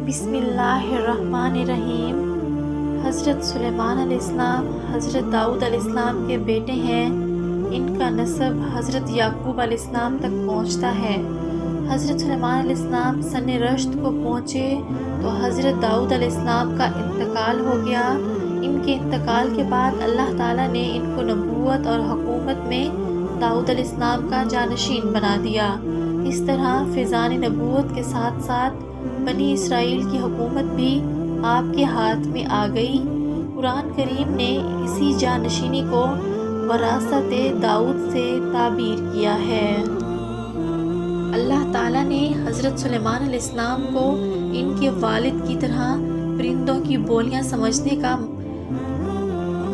بسم اللہ الرحمن الرحیم۔ حضرت سلیمان علیہ السلام حضرت داؤد علیہ السلام کے بیٹے ہیں۔ ان کا نسب حضرت یعقوب علیہ السلام تک پہنچتا ہے۔ حضرت سلیمان علیہ السلام سن رشد کو پہنچے تو حضرت داؤد علیہ السلام کا انتقال ہو گیا۔ ان کے انتقال کے بعد اللہ تعالیٰ نے ان کو نبوت اور حکومت میں داؤد علیہ السلام کا جانشین بنا دیا۔ اس طرح فیضان نبوت کے ساتھ ساتھ بنی اسرائیل کی حکومت بھی آپ کے ہاتھ میں آ گئی۔ قرآن کریم نے اسی جانشینی کو وراثت داؤد سے تعبیر کیا ہے۔ اللہ تعالیٰ نے حضرت سلیمان علیہ السلام کو ان کے والد کی طرح پرندوں کی بولیاں سمجھنے کا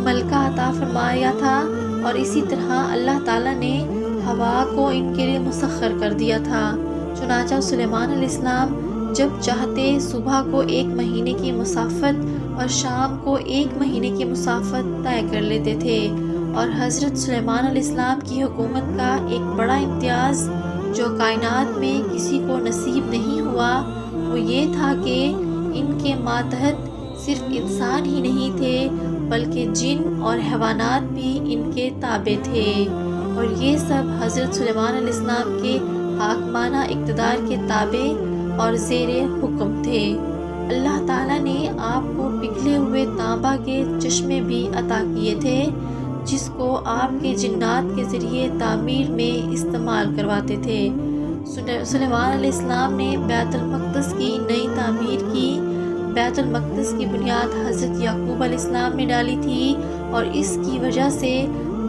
ملکہ عطا فرمایا تھا، اور اسی طرح اللہ تعالیٰ نے ہوا کو ان کے لیے مسخر کر دیا تھا۔ چنانچہ سلیمان علیہ السلام جب چاہتے صبح کو 1 مہینے کی مسافت اور شام کو 1 مہینے کی مسافت طے کر لیتے تھے۔ اور حضرت سلیمان علیہ السلام کی حکومت کا ایک بڑا امتیاز جو کائنات میں کسی کو نصیب نہیں ہوا وہ یہ تھا کہ ان کے ماتحت صرف انسان ہی نہیں تھے بلکہ جن اور حیوانات بھی ان کے تابع تھے، اور یہ سب حضرت سلیمان علیہ السلام کے حاکمانہ اقتدار کے تابع اور زیر حکم تھے۔ اللہ تعالیٰ نے آپ کو پگھلے ہوئے تانبا کے چشمے بھی عطا کیے تھے جس کو آپ کے جنات کے ذریعے تعمیر میں استعمال کرواتے تھے۔ سلیمان علیہ السلام نے بیت المقدس کی نئی تعمیر کی۔ بیت المقدس کی بنیاد حضرت یعقوب علیہ السلام نے ڈالی تھی، اور اس کی وجہ سے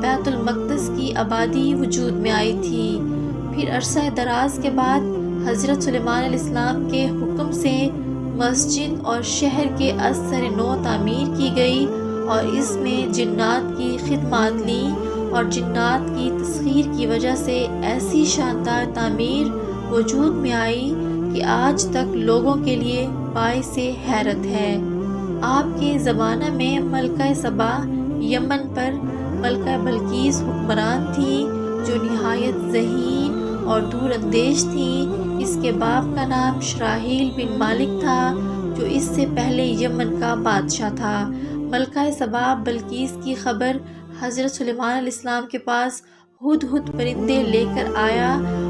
بیت المقدس کی آبادی وجود میں آئی تھی۔ پھر عرصہ دراز کے بعد حضرت سلیمان علیہ السلام کے حکم سے مسجد اور شہر کے از سر نو تعمیر کی گئی، اور اس میں جنات کی خدمات لی، اور جنات کی تسخیر کی وجہ سے ایسی شاندار تعمیر وجود میں آئی کہ آج تک لوگوں کے لیے باعث حیرت ہے۔ آپ کے زمانہ میں ملکہ سبا یمن پر ملکہ بلقیس حکمران تھی جو نہایت ذہین اور دور اندیش تھی۔ اس کے باپ کا نام شراحیل بن مالک تھا جو اس سے پہلے یمن کا بادشاہ تھا۔ ملکہ سبا بلقیس کی خبر حضرت سلیمان علیہ السلام کے پاس ہدہد پرندے لے کر آیا،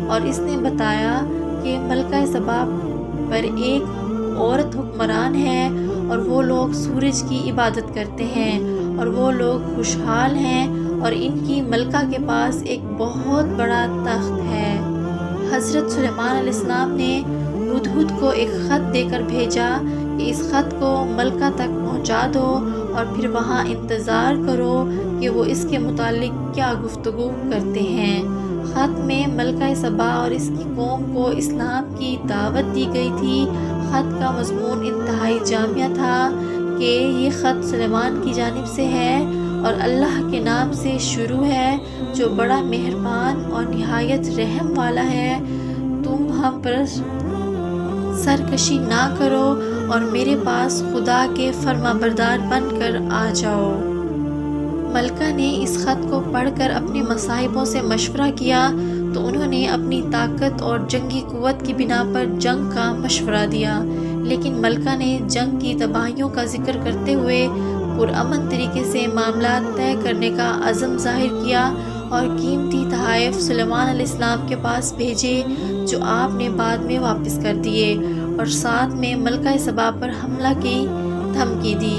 اور اس نے بتایا کہ ملکہ سبا پر ایک عورت حکمران ہے، اور وہ لوگ سورج کی عبادت کرتے ہیں، اور وہ لوگ خوشحال ہیں، اور ان کی ملکہ کے پاس ایک بہت بڑا تخت ہے۔ حضرت سلیمان علیہ السلام نے ہدہد کو ایک خط دے کر بھیجا کہ اس خط کو ملکہ تک پہنچا دو، اور پھر وہاں انتظار کرو کہ وہ اس کے متعلق کیا گفتگو کرتے ہیں۔ خط میں ملکہ سبا اور اس کی قوم کو اسلام کی دعوت دی گئی تھی۔ خط کا مضمون انتہائی جامع تھا کہ یہ خط سلیمان کی جانب سے ہے اور اللہ کے نام سے شروع ہے جو بڑا مہربان اور نہایت رحم والا ہے۔ تم ہم پر سرکشی نہ کرو اور میرے پاس خدا کے فرما بردار بن کر آ جاؤ۔ ملکہ نے اس خط کو پڑھ کر اپنے مصاحبوں سے مشورہ کیا تو انہوں نے اپنی طاقت اور جنگی قوت کی بنا پر جنگ کا مشورہ دیا، لیکن ملکہ نے جنگ کی تباہیوں کا ذکر کرتے ہوئے پرامن طریقے سے معاملات طے کرنے کا عزم ظاہر کیا، اور قیمتی تحائف سلیمان علیہ السلام کے پاس بھیجے جو آپ نے بعد میں واپس کر دیے، اور ساتھ میں ملکہ سبا پر حملہ کی دھمکی دی۔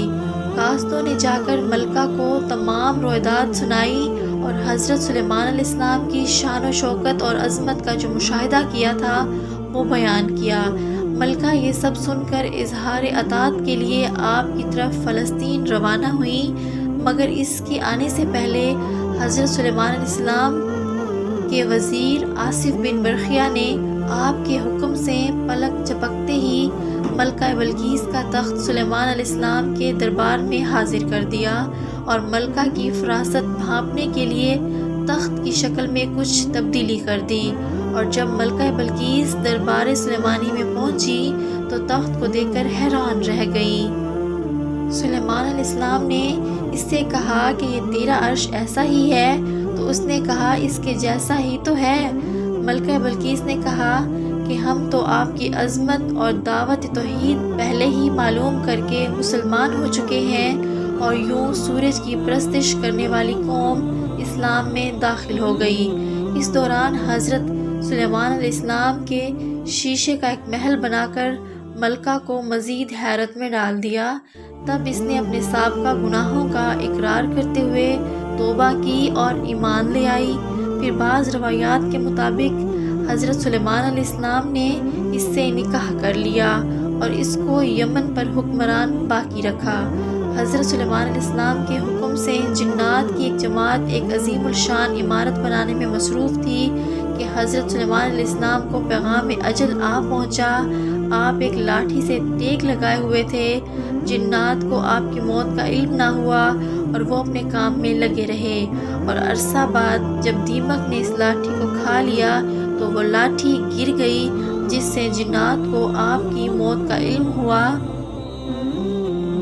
قاصدوں نے جا کر ملکہ کو تمام رویداد سنائی اور حضرت سلیمان علیہ السلام کی شان و شوکت اور عظمت کا جو مشاہدہ کیا تھا وہ بیان کیا۔ ملکہ یہ سب سن کر اظہار اطاعت کے لیے آپ کی طرف فلسطین روانہ ہوئی، مگر اس کے آنے سے پہلے حضرت سلیمان علیہ السلام کے وزیر آصف بن برخیہ نے آپ کے حکم سے پلک جھپکتے ہی ملکہ بلقیس کا تخت سلیمان علیہ السلام کے دربار میں حاضر کر دیا، اور ملکہ کی فراست بھانپنے کے لیے تخت کی شکل میں کچھ تبدیلی کر دی، اور جب ملکہ بلقیس دربار سلیمانی میں پہنچی تو تخت کو دیکھ کر حیران رہ گئی۔ سلیمان علیہ السلام نے اس سے کہا کہ یہ تیرا عرش ایسا ہی ہے؟ تو اس نے کہا اس کے جیسا ہی تو ہے۔ ملکہ بلقیس نے کہا کہ ہم تو آپ کی عظمت اور دعوت توحید پہلے ہی معلوم کر کے مسلمان ہو چکے ہیں، اور یوں سورج کی پرستش کرنے والی قوم اسلام میں داخل ہو گئی۔ اس دوران حضرت سلیمان علیہ السلام کے شیشے کا ایک محل بنا کر ملکہ کو مزید حیرت میں ڈال دیا۔ تب اس نے اپنے سابقہ گناہوں کا اقرار کرتے ہوئے توبہ کی اور ایمان لے آئی۔ پھر بعض روایات کے مطابق حضرت سلیمان علیہ السلام نے اس سے نکاح کر لیا اور اس کو یمن پر حکمران باقی رکھا۔ حضرت سلیمان علیہ السلام کے حکم سے جنات کی ایک جماعت ایک عظیم الشان عمارت بنانے میں مصروف تھی کہ حضرت سلیمان علیہ السلام کو پیغام اجل آ پہنچا۔ آپ ایک لاٹھی سے ٹیک لگائے ہوئے تھے۔ جنات کو آپ کی موت کا علم نہ ہوا اور وہ اپنے کام میں لگے رہے، اور عرصہ بعد جب دیمک نے اس لاٹھی کو کھا لیا تو وہ لاٹھی گر گئی، جس سے جنات کو آپ کی موت کا علم ہوا۔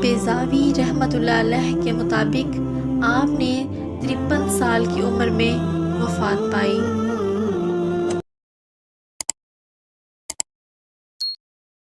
بیضاوی رحمۃ اللہ علیہ کے مطابق آپ نے 53 سال کی عمر میں وفات پائی۔